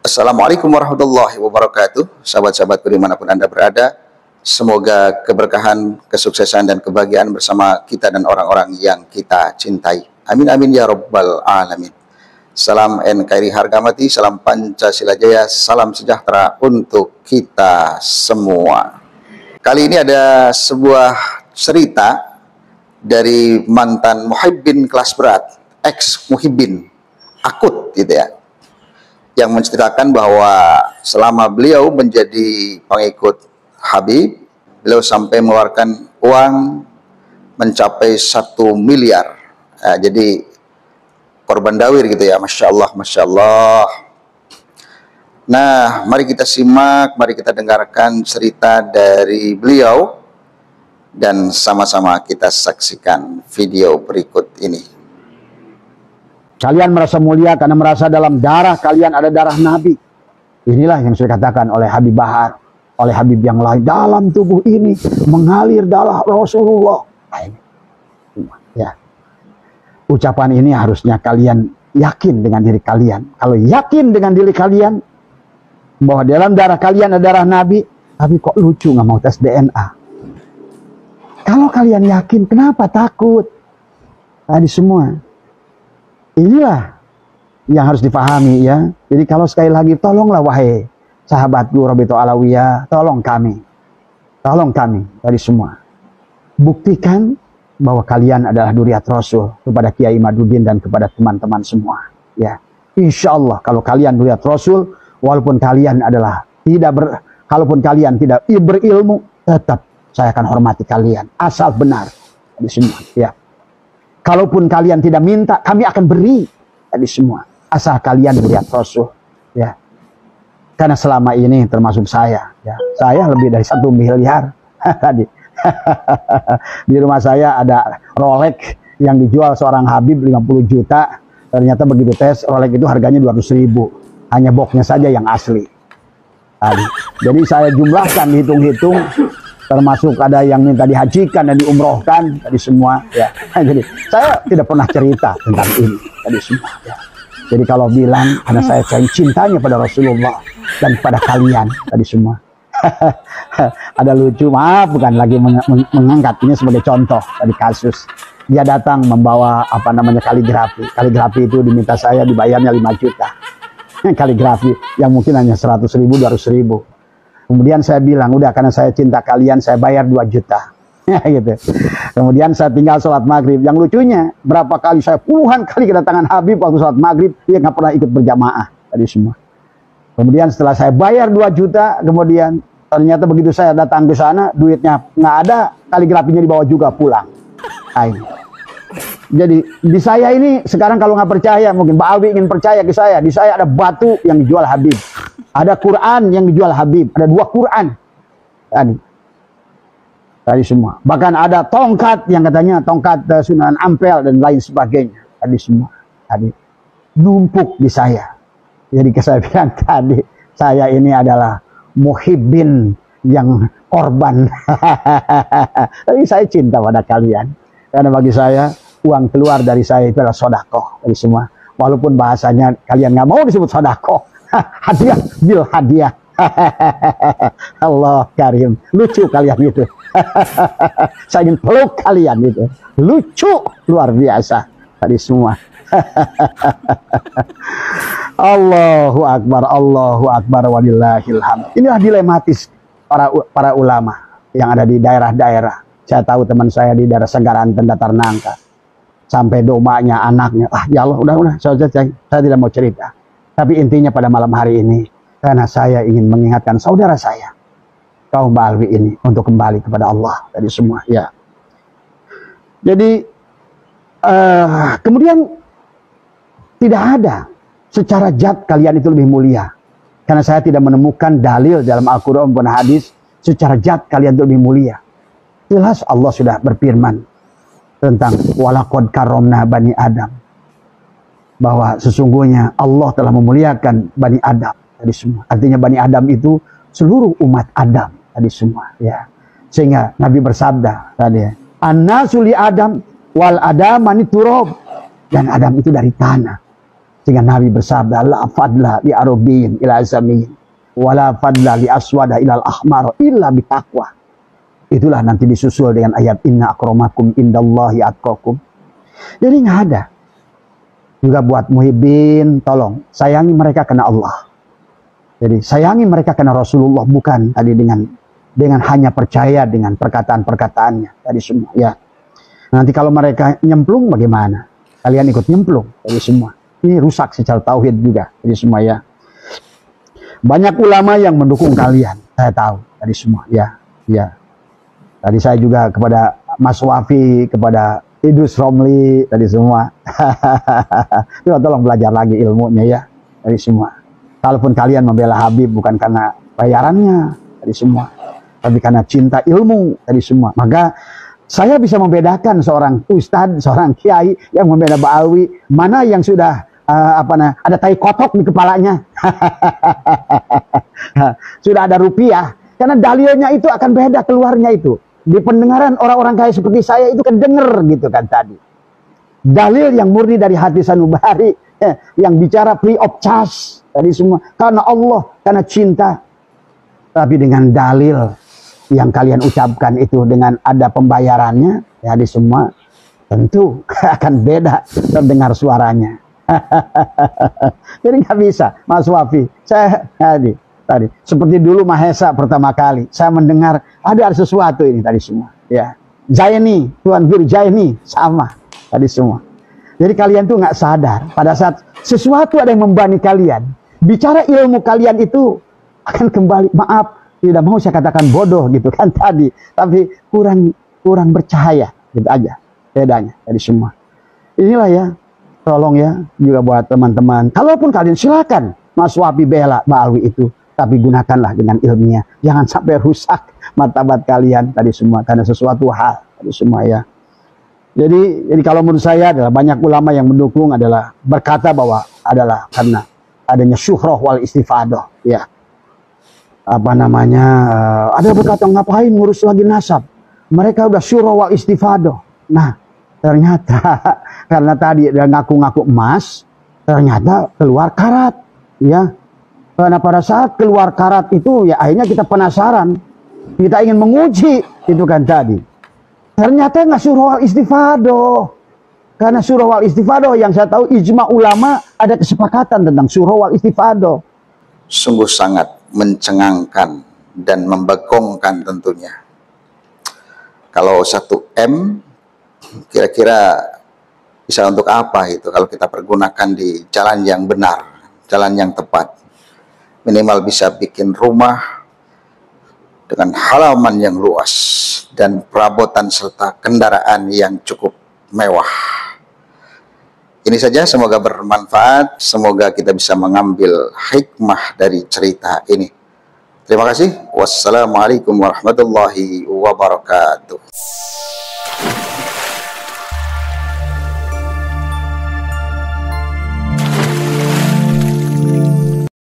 Assalamualaikum warahmatullahi wabarakatuh. Sahabat-sahabatku dimanapun Anda berada, semoga keberkahan, kesuksesan, dan kebahagiaan bersama kita dan orang-orang yang kita cintai. Amin amin ya rabbal alamin. Salam NKRI harga mati, salam Pancasila Jaya, salam sejahtera untuk kita semua. Kali ini ada sebuah cerita dari mantan muhibbin kelas berat, ex muhibbin akut gitu ya, yang menceritakan bahwa selama beliau menjadi pengikut Habib, beliau sampai mengeluarkan uang mencapai 1 miliar. Nah, jadi korban dawir gitu ya, Masya Allah, Masya Allah. Nah, mari kita simak, mari kita dengarkan cerita dari beliau, dan sama-sama kita saksikan video berikut ini. Kalian merasa mulia karena merasa dalam darah kalian ada darah Nabi. Inilah yang sudah dikatakan oleh Habib Bahar, oleh Habib yang lain. Dalam tubuh ini mengalir darah Rasulullah. Ya. Ucapan ini harusnya kalian yakin dengan diri kalian. Kalau yakin dengan diri kalian bahwa dalam darah kalian ada darah Nabi, tapi kok lucu nggak mau tes DNA? Kalau kalian yakin, kenapa takut? Tadi semua. Inilah yang harus dipahami ya. Jadi kalau sekali lagi, tolonglah wahai sahabatku Rabitul Alawiyah, tolong kami dari semua. Buktikan bahwa kalian adalah duriat Rasul kepada Kiai Maduddin dan kepada teman-teman semua. Ya, insya Allah kalau kalian duriat Rasul, walaupun kalian adalah kalaupun kalian tidak berilmu, tetap saya akan hormati kalian asal benar di semua. Ya. Kalaupun kalian tidak minta, kami akan beri tadi semua. Asal kalian melihat Rasul. Ya. Karena selama ini termasuk saya. Ya. Saya lebih dari 1 miliar. Tadi. Di rumah saya ada Rolex yang dijual seorang Habib 50 juta. Ternyata begitu tes, Rolex itu harganya 200.000. Hanya boxnya saja yang asli. Tadi. Jadi saya jumlahkan, hitung-hitung. Termasuk ada yang minta dihajikan dan diumrohkan tadi semua ya. Jadi saya tidak pernah cerita tentang ini tadi semua ya. Jadi kalau bilang karena saya cintanya pada Rasulullah dan pada kalian tadi semua. Ada lucu, maaf, bukan lagi mengangkat ini sebagai contoh dari kasus. Dia datang membawa kaligrafi itu diminta saya dibayarnya 5 juta. Kaligrafi yang mungkin hanya 100.000, 200.000. Kemudian saya bilang, udah karena saya cinta kalian, saya bayar 2 juta. Gitu. Kemudian saya tinggal sholat maghrib. Yang lucunya, berapa kali saya puluhan kali kedatangan Habib waktu sholat maghrib, dia nggak pernah ikut berjamaah tadi semua. Kemudian setelah saya bayar 2 juta, kemudian ternyata begitu saya datang ke sana, duitnya nggak ada, kaligrafinya dibawa juga pulang. Nah, jadi di saya ini sekarang kalau nggak percaya, mungkin Mbak Alwi ingin percaya ke saya, di saya ada batu yang dijual Habib. Ada Quran yang dijual Habib, ada 2 Quran tadi semua. Bahkan ada tongkat yang katanya tongkat Sunan Ampel dan lain sebagainya. Tadi semua numpuk di saya. Jadi saya bilang tadi, saya ini adalah muhibbin yang korban. Tapi saya cinta pada kalian. Karena bagi saya, uang keluar dari saya itu adalah sodakoh. Tadi semua. Walaupun bahasanya kalian nggak mau disebut sodakoh. Hadiah bil hadiah. Allah karim, lucu kalian itu. Saya ingin peluk kalian itu, lucu luar biasa tadi semua. Allahu akbar walillahil hamd. Inilah dilematis para ulama yang ada di daerah-daerah. Saya tahu teman saya di daerah Segaranten, Datar Nangka, sampai domanya anaknya, ya Allah, udah saya tidak mau cerita. Tapi intinya pada malam hari ini, karena saya ingin mengingatkan saudara saya, kaum Mbak Alwi ini, untuk kembali kepada Allah dari semua. Ya. Jadi, kemudian tidak ada secara zat kalian itu lebih mulia. Karena saya tidak menemukan dalil dalam Al-Quran maupun hadis, secara zat kalian itu lebih mulia. Jelas Allah sudah berfirman tentang walaqad karramna bani Adam. Bahwa sesungguhnya Allah telah memuliakan Bani Adam tadi semua. Artinya Bani Adam itu seluruh umat Adam tadi semua. Ya. Sehingga Nabi bersabda tadi, An-nasu li Adam wal Adamani turab. Dan Adam itu dari tanah. Sehingga Nabi bersabda, la fadla li arabiyin ila azamin, wala fadla li aswada ilal ahmar illa bitaqwa. Itulah nanti disusul dengan ayat inna akramakum indallahi atqakum. Jadi nggak ada. Juga buat muhibbin, tolong sayangi mereka karena Allah. Jadi sayangi mereka karena Rasulullah, bukan tadi dengan hanya percaya dengan perkataan-perkataannya tadi semua ya. Nanti kalau mereka nyemplung bagaimana? Kalian ikut nyemplung tadi semua. Ini rusak secara tauhid juga tadi semua ya. Banyak ulama yang mendukung kalian, saya tahu tadi semua ya. Ya. Tadi saya juga kepada Mas Wafi, kepada Idrus Romli tadi semua. Coba tolong belajar lagi ilmunya ya tadi semua. Kalaupun kalian membela Habib bukan karena bayarannya tadi semua, tapi karena cinta ilmu tadi semua, maka saya bisa membedakan seorang ustadz, seorang kiai yang membela Ba'alwi mana yang sudah ada tai kotok di kepalanya. Sudah ada rupiah, karena dalilnya itu akan beda keluarnya itu. Di pendengaran orang-orang kaya seperti saya itu kan denger gitu kan tadi. Dalil yang murni dari hati sanubari, yang bicara free of charge tadi semua. Karena Allah, karena cinta. Tapi dengan dalil yang kalian ucapkan itu dengan ada pembayarannya, ya di semua tentu akan beda terdengar suaranya. Jadi nggak bisa, Mas Wafi. Saya tadi seperti dulu Mahesa pertama kali saya mendengar ada sesuatu ini tadi semua ya, Jaini, Tuan Guru Jaini sama tadi semua. Jadi kalian tuh nggak sadar pada saat sesuatu ada yang membani kalian, bicara ilmu kalian itu akan kembali, maaf tidak mau saya katakan bodoh gitu kan tadi, tapi kurang bercahaya gitu aja bedanya tadi semua. Inilah ya, tolong ya juga buat teman-teman, kalaupun kalian silakan Mas Wafi bela Ba'alwi itu, tapi gunakanlah dengan ilmiah. Jangan sampai rusak martabat kalian tadi semua karena sesuatu hal tadi semua ya. Jadi kalau menurut saya adalah banyak ulama yang mendukung adalah berkata bahwa adalah karena adanya syuhrah wal istifadah ya. Apa namanya? Ada berkata ngapain ngurus lagi nasab? Mereka udah syuhrah wal istifadah. Nah, ternyata karena tadi dia ngaku-ngaku emas, ternyata keluar karat ya. Karena pada saat keluar karat itu ya akhirnya kita penasaran, kita ingin menguji itu kan tadi. Ternyata nggak surah wal istifadah. Karena surah wal istifadah yang saya tahu ijma ulama ada kesepakatan tentang surah wal istifadah. Sungguh sangat mencengangkan dan membagongkan tentunya. Kalau 1M kira-kira bisa untuk apa itu kalau kita pergunakan di jalan yang benar, jalan yang tepat. Minimal bisa bikin rumah dengan halaman yang luas dan perabotan serta kendaraan yang cukup mewah. Ini saja, semoga bermanfaat, semoga kita bisa mengambil hikmah dari cerita ini. Terima kasih. Wassalamualaikum warahmatullahi wabarakatuh.